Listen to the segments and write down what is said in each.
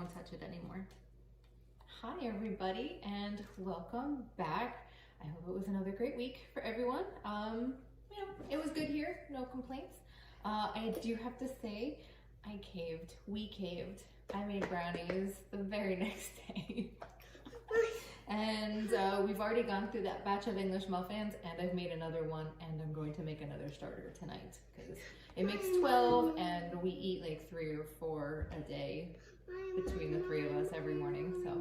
want to touch it anymore. Hi everybody and welcome back. I hope it was another great week for everyone. You know, it was good here, no complaints. I do have to say, I caved, we caved. I made brownies the very next day. And we've already gone through that batch of English muffins and I've made another one and I'm going to make another starter tonight because it makes 12 and we eat like 3 or 4 a day between the 3 of us every morning. So,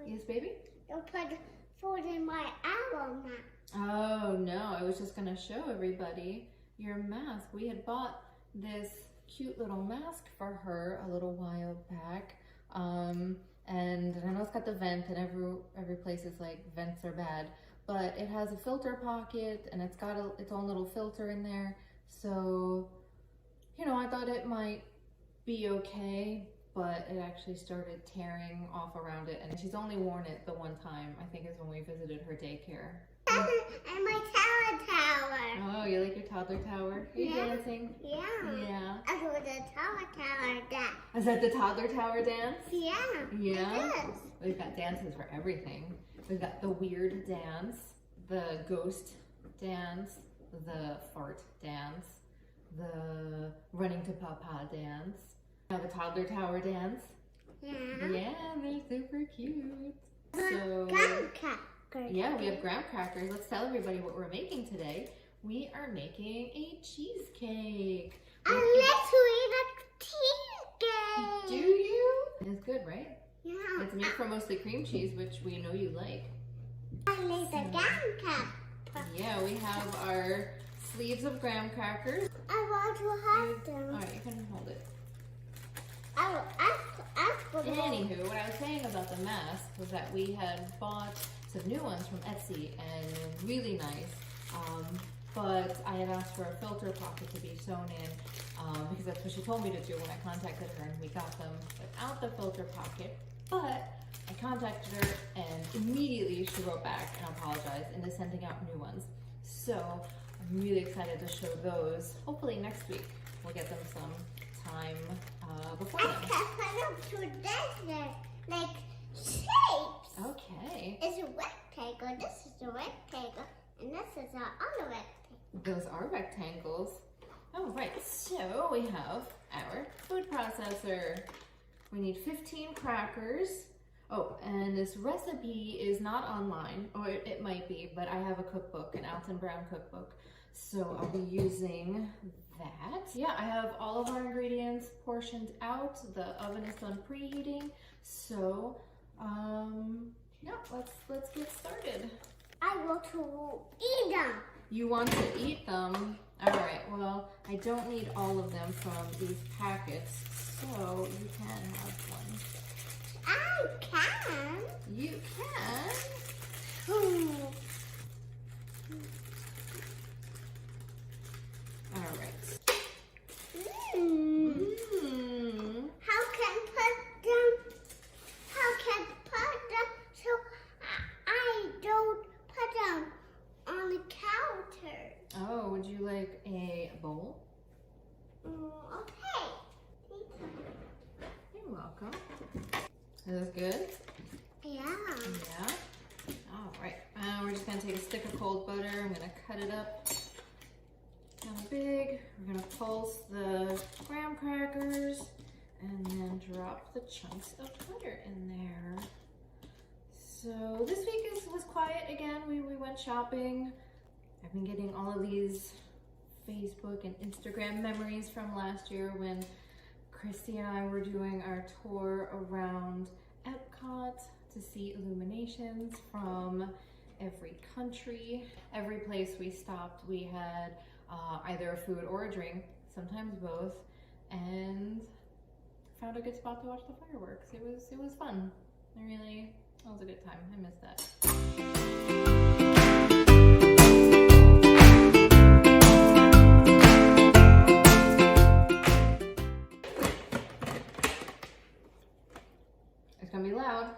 yes baby? Don't put food in my album. Oh no, I was just gonna show everybody your mask. We had bought this cute little mask for her a little while back. And I know it's got the vent and every place is like vents are bad, but it has a filter pocket and it's got its own little filter in there. So, you know, I thought it might be okay, but it actually started tearing off around it and she's only worn it the one time, I think is when we visited her daycare. And my tower. Oh, you like your toddler tower? Are you dancing? Yeah. Yeah. I do the tower dance. Is that the toddler tower dance? Yeah. Yeah? It is. We've got dances for everything. We've got the weird dance, the ghost dance, the fart dance, the running to papa dance, now the toddler tower dance. Yeah. Yeah, they're super cute. So, yeah, we have graham crackers. Let's tell everybody what we're making today. We are making a cheesecake. I like to eat a cheesecake. Do you? It's good, right? Yeah. It's made from mostly cream cheese, which we know you like. I like the graham crackers. Yeah, we have our sleeves of graham crackers. I want to have them. All right, you can hold it. I will ask for them. Anywho, what I was saying about the mask was that we had bought some new ones from Etsy and they're really nice. But I had asked for a filter pocket to be sewn in because that's what she told me to do when I contacted her, and we got them without the filter pocket. But I contacted her and immediately she wrote back and apologized and is sending out new ones. So I'm really excited to show those. Hopefully next week we'll get them some time before then. I can put them together like shapes. Okay. It's a rectangle. This is a rectangle, and this is our other rectangle. Those are rectangles. All right, so we have our food processor. We need 15 crackers. Oh, and this recipe is not online, or it might be, but I have a cookbook, an Alton Brown cookbook. So I'll be using that. Yeah, I have all of our ingredients portioned out. The oven is done preheating. So, yeah, let's get started. I want to eat them. You want to eat them? All right, well, I don't need all of them from these packets, so you can have one. I can. You can? All right. How can put them so I don't put them on the counter? Oh, would you like a bowl? Okay. You're welcome. Is this good? Yeah. Yeah. All right. We're just gonna take a stick of cold butter. I'm gonna cut it up kind of big. We're gonna pulse the graham crackers and then drop the chunks of butter in there. So this week was quiet again. We went shopping. I've been getting all of these Facebook and Instagram memories from last year when Christy and I were doing our tour around Epcot to see illuminations from every country. Every place we stopped, we had either a food or a drink, sometimes both, and found a good spot to watch the fireworks. It was fun. It was a good time. I missed that. It's gonna be loud.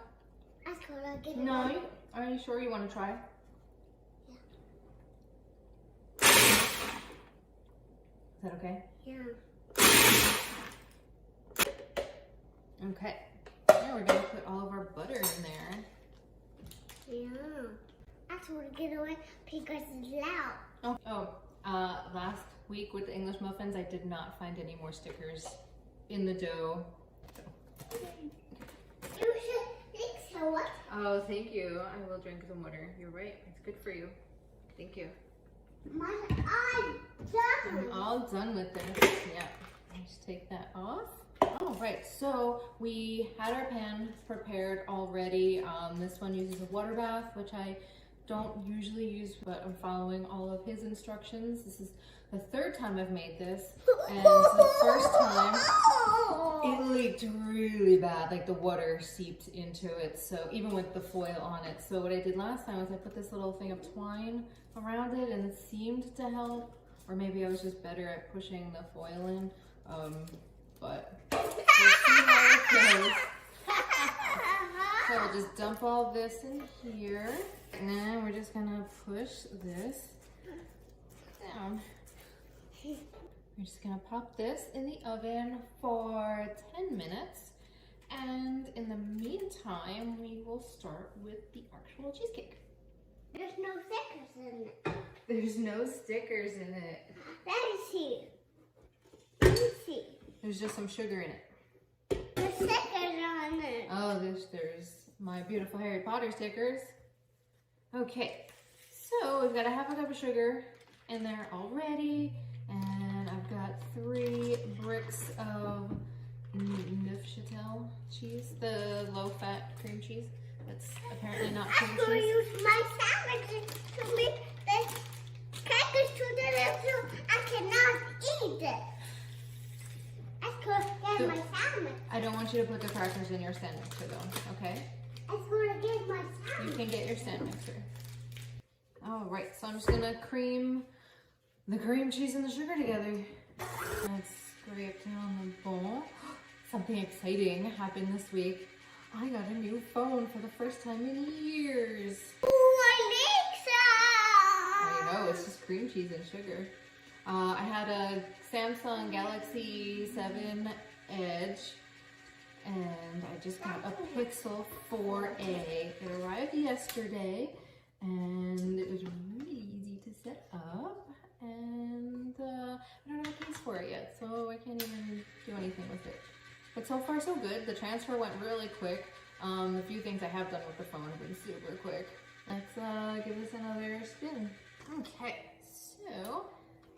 No, are you sure you want to try? Yeah. Is that okay? Yeah. Okay. now we're gonna put all of our butter in there. Yeah. I just want to get away because it's loud. Last week with the English muffins, I did not find any more stickers in the dough. You should think so. What? Oh, thank you. I will drink some water. You're right. It's good for you. Thank you. I'm done. I'm all done with this. Yeah. Just take that off. All right. So we had our pan prepared already. This one uses a water bath, which I don't usually use, but I'm following all of his instructions. This is the third time I've made this, and the first time it leaked really bad, like the water seeped into it, so even with the foil on it. So what I did last time was I put this little thing of twine around it, and it seemed to help, or maybe I was just better at pushing the foil in, but we'll see how it goes. So we'll just dump all this in here, and then we're just gonna push this down. We're just gonna pop this in the oven for 10 minutes, and in the meantime, we will start with the actual cheesecake. There's no stickers in it. There's no stickers in it. Let me see. Let me see. There's just some sugar in it. There's stickers on it. Oh, there's my beautiful Harry Potter stickers. Okay, so we've got a half a cup of sugar in there already, and I've got 3 bricks of Neufchâtel cheese, the low-fat cream cheese. That's apparently not cream I'm going to cheese. use my sandwich to make the crackers too delicious. I cannot eat it. I could get my sandwich. I don't want you to put the crackers in your stand mixer though, okay? I just want to get my You sandwich. can get your stand mixer. All right, so I'm just gonna cream the cream cheese and the sugar together. Let's scrape down the bowl. Something exciting happened this week. I got a new phone for the first time in years. Ooh, Alexa! I know, it's just cream cheese and sugar. I had a Samsung Galaxy 7 Edge, and I just got a Pixel 4a. It arrived yesterday, and it was really easy to set up, and I don't have a case for it yet, so I can't even do anything with it. But so far so good. The transfer went really quick. The few things I have done with the phone have been super quick. Let's give this another spin. Okay, so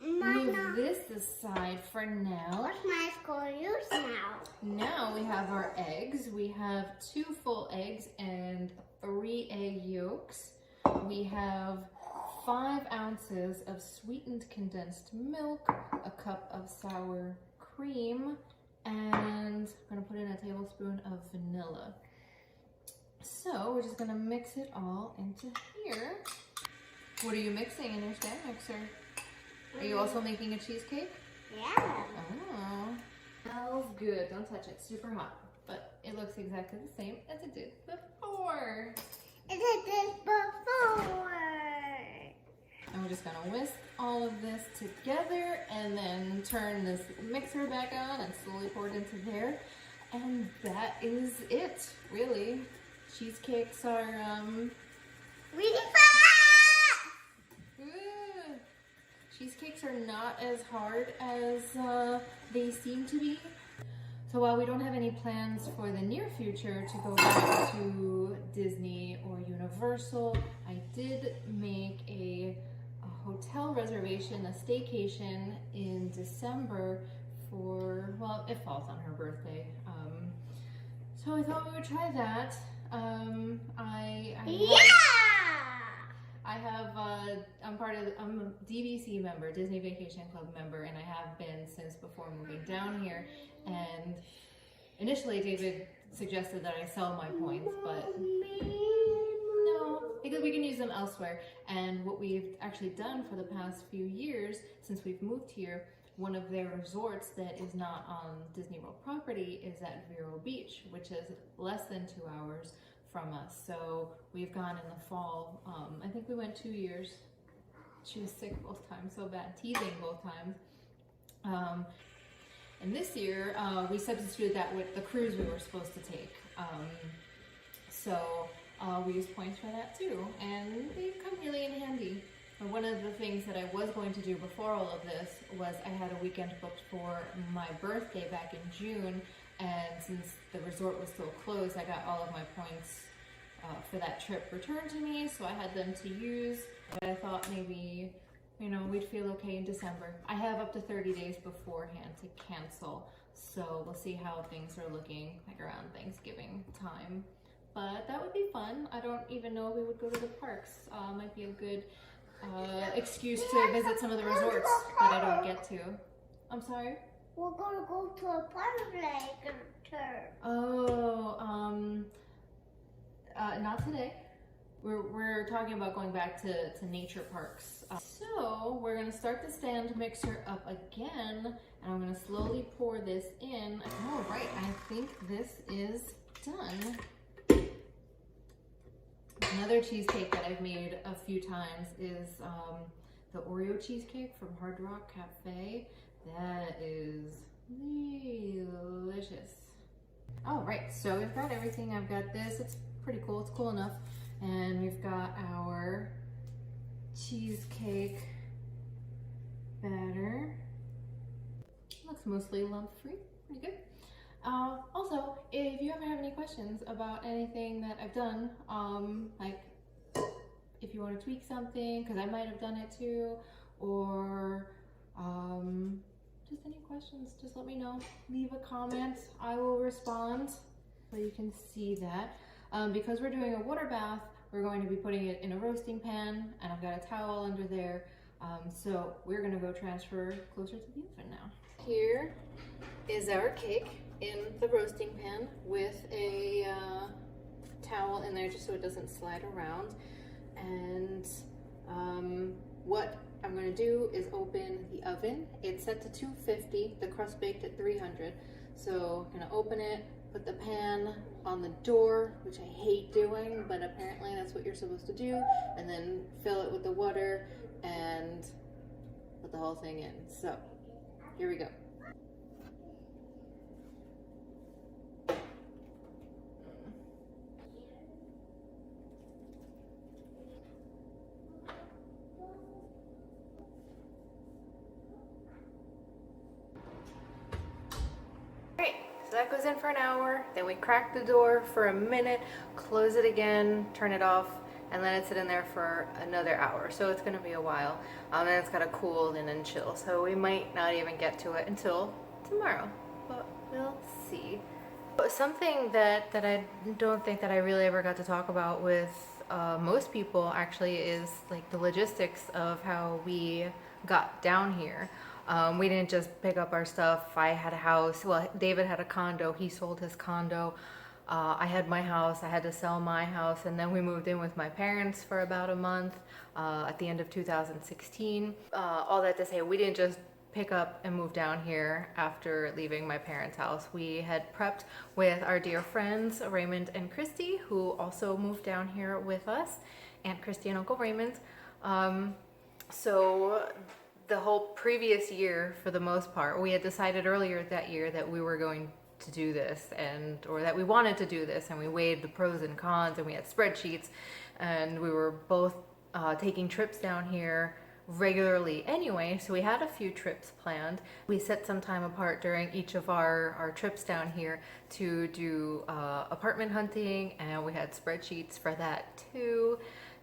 move this aside for now. What's my score use now? Now we have our eggs. We have 2 full eggs and 3 egg yolks. We have 5 ounces of sweetened condensed milk, a cup of sour cream, and I'm gonna put in a tablespoon of vanilla. So we're just gonna mix it all into here. What are you mixing in your stand mixer? Are you also making a cheesecake? Yeah. Oh, smells good. Don't touch it. Super hot, but it looks exactly the same as it did before. It did this before. And we're just gonna whisk all of this together and then turn this mixer back on and slowly pour it into there. And that is it, really. Cheesecakes are, Really fast! ooh, cheesecakes are not as hard as they seem to be. So while we don't have any plans for the near future to go back to Disney or Universal, I did make a hotel reservation, a staycation in December for, well, it falls on her birthday. So I thought we would try that. I'm a DVC member, Disney Vacation Club member, and I have been since before moving down here. And initially David suggested that I sell my points, but no, because we can use them elsewhere. And what we've actually done for the past few years since we've moved here, one of their resorts that is not on Disney World property is at Vero Beach, which is less than 2 hours from us. So we've gone in the fall. I think we went 2 years. She was sick both times, so bad, teething both times. And this year, we substituted that with the cruise we were supposed to take. So we use points for that too, and they come really in handy. But one of the things that I was going to do before all of this was I had a weekend booked for my birthday back in June, and since the resort was still closed, I got all of my points for that trip returned to me, so I had them to use. But I thought maybe, you know, we'd feel okay in December. I have up to 30 days beforehand to cancel, so we'll see how things are looking like around Thanksgiving time. But that would be fun. I don't even know if we would go to the parks. Might be a good excuse to visit some of the resorts that I don't get to. I'm sorry? We're gonna go to a park later. Oh, not today. We're talking about going back to nature parks. So we're gonna start the stand mixer up again, and I'm gonna slowly pour this in. Oh, right, I think this is done. Another cheesecake that I've made a few times is the Oreo cheesecake from Hard Rock Cafe. That is delicious. All right, so we've got everything. I've got this. It's pretty cool. It's cool enough. And we've got our cheesecake batter. Looks mostly lump-free. Pretty good. Also, if you ever have any questions about anything that I've done, like if you want to tweak something, because I might have done it too, or just any questions, just let me know. Leave a comment. I will respond so you can see that. Because we're doing a water bath, we're going to be putting it in a roasting pan, and I've got a towel under there. So we're going to go transfer closer to the oven now. Here is our cake in the roasting pan with a towel in there just so it doesn't slide around. And what I'm going to do is open the oven. It's set to 250, the crust baked at 300. So I'm going to open it, put the pan on the door, which I hate doing, but apparently that's what you're supposed to do, and then fill it with the water and put the whole thing in. So here we go. So that goes in for an hour, then we crack the door for a minute, close it again, turn it off, and let it sit in there for another hour. So it's gonna be a while. And it's gotta cool and then chill. So we might not even get to it until tomorrow, but we'll see. Something that I don't think that I really ever got to talk about with most people actually is like the logistics of how we got down here. We didn't just pick up our stuff. I had a house. Well, David had a condo. He sold his condo. I had my house. I had to sell my house. And then we moved in with my parents for about a month at the end of 2016. All that to say, we didn't just pick up and move down here after leaving my parents' house. We had prepped with our dear friends, Raymond and Christy, who also moved down here with us, Aunt Christy and Uncle Raymond. So the whole previous year, for the most part, we had decided earlier that year that we were going to do this, or that we wanted to do this, and we weighed the pros and cons, and we had spreadsheets, and we were both taking trips down here regularly anyway, so we had a few trips planned. We set some time apart during each of our trips down here to do apartment hunting, and we had spreadsheets for that too,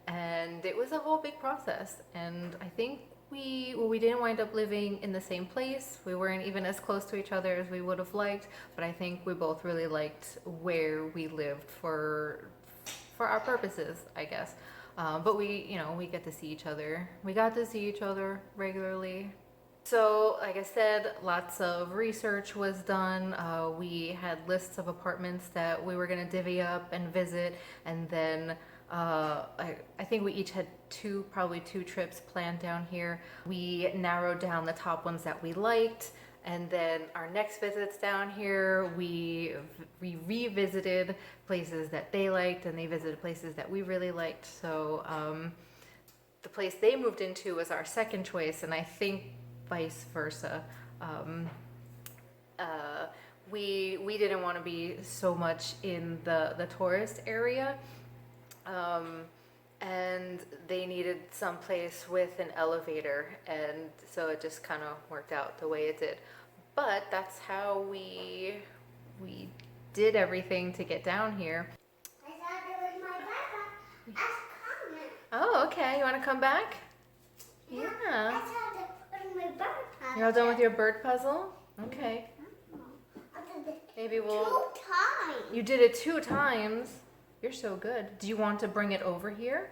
and it was a whole big process. And I think we didn't wind up living in the same place. We weren't even as close to each other as we would have liked, but I think we both really liked where we lived for our purposes, I guess. But we get to see each other. We got to see each other regularly. So, like I said, lots of research was done. We had lists of apartments that we were gonna divvy up and visit, and then I think we each had probably two trips planned down here. We narrowed down the top ones that we liked, and then our next visits down here, we revisited places that they liked, and they visited places that we really liked. So the place they moved into was our second choice, and I think vice versa. we didn't want to be so much in the tourist area, and they needed some place with an elevator, and so it just kind of worked out the way it did. But that's how we did everything to get down here. I thought it was my papa. That's coming. Oh, okay. You want to come back? I Yeah. thought it was my papa. You're all done with your bird puzzle? Okay. I did it Maybe we'll... 2 times. You did it 2 times. You're so good. Do you want to bring it over here?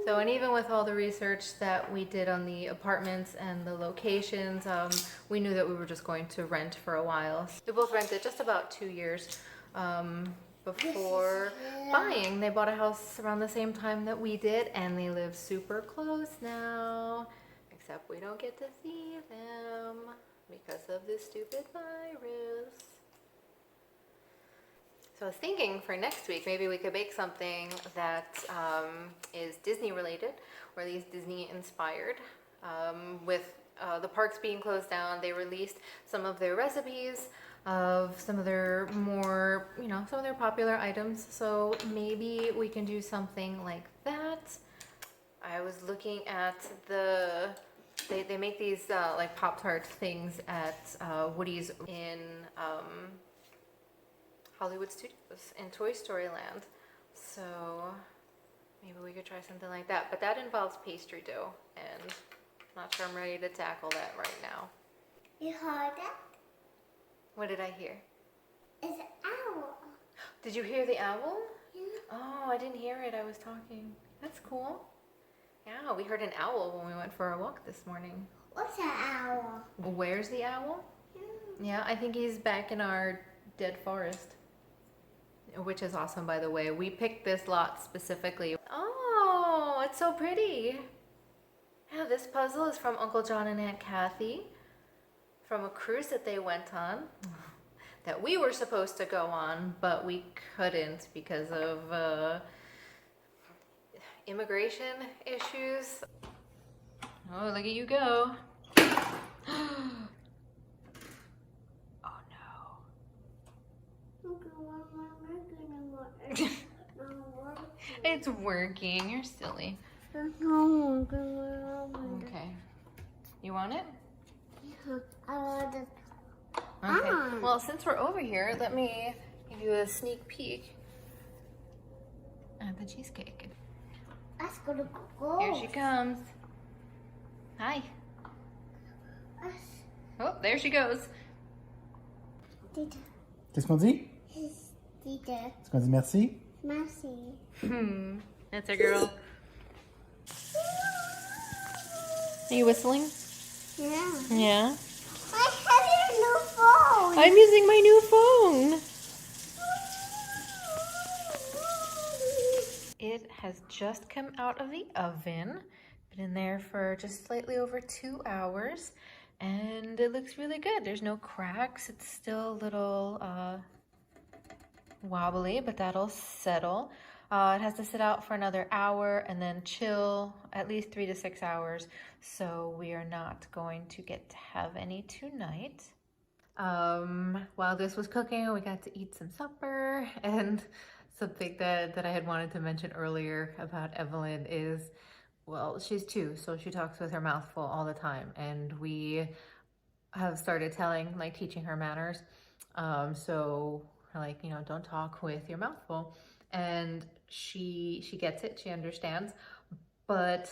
So, and even with all the research that we did on the apartments and the locations, we knew that we were just going to rent for a while. We both rented just about 2 years before buying. They bought a house around the same time that we did, and they live super close now. Except we don't get to see them because of this stupid virus. So I was thinking for next week, maybe we could bake something that is Disney related, or at least Disney inspired. With the parks being closed down, they released some of their recipes of some of their more, some of their popular items. So maybe we can do something like that. I was looking at they make these like Pop-Tart things at Woody's in Hollywood Studios in Toy Story Land. So maybe we could try something like that. But that involves pastry dough, and I'm not sure I'm ready to tackle that right now. You heard that? What did I hear? It's an owl. Did you hear the owl? Yeah. Oh, I didn't hear it. I was talking. That's cool. Yeah, we heard an owl when we went for our walk this morning. What's an owl? Where's the owl? Yeah. Yeah, I think he's back in our dead forest. Which is awesome, by the way. We picked this lot specifically. Oh, it's so pretty. Yeah, this puzzle is from Uncle John and Aunt Kathy from a cruise that they went on that we were supposed to go on, but we couldn't because of immigration issues. Oh, look at you go. It's working. You're silly. Okay. You want it? I want it. Okay. Well, since we're over here, let me give you a sneak peek at the cheesecake. Let's go. Go. Here she comes. Hi. Oh, there she goes. Tita. Qu'est-ce qu'on dit? Tita. Est-ce qu'on dit merci? Merci. That's our girl. Are you whistling? Yeah. Yeah. I have your new phone. I'm using my new phone. It has just come out of the oven. Been in there for just slightly over 2 hours. And it looks really good. There's no cracks. It's still a little wobbly, but that'll settle. It has to sit out for another hour and then chill at least 3 to 6 hours. So we are not going to get to have any tonight. While this was cooking, we got to eat some supper, and something that I had wanted to mention earlier about Evelyn is, well, she's 2, so she talks with her mouth full all the time, and we have started teaching her manners. So like, don't talk with your mouth full. And she gets it, she understands, but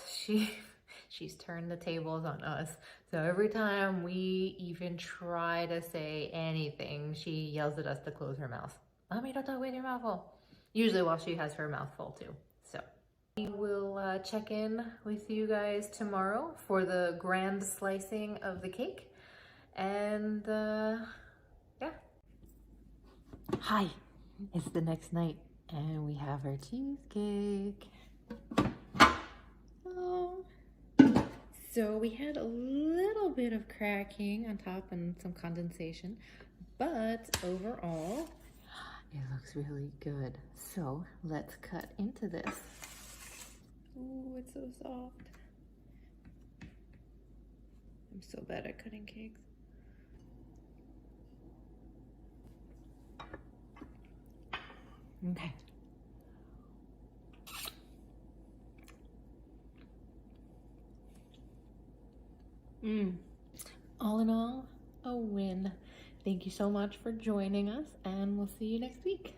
she's turned the tables on us. So every time we even try to say anything, she yells at us to close her mouth. Mommy, don't talk with your mouth full. Usually while she has her mouth full too. So we will check in with you guys tomorrow for the grand slicing of the cake. And yeah. Hi, it's the next night and we have our cheesecake. Oh. So we had a little bit of cracking on top and some condensation, but overall, it looks really good. So let's cut into this. Oh, it's so soft. I'm so bad at cutting cakes. Okay. All in all, a win. Thank you so much for joining us, and we'll see you next week.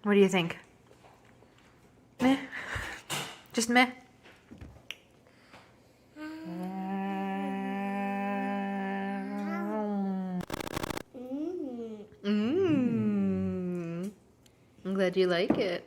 What do you think? Meh? Just meh? I'm glad you like it.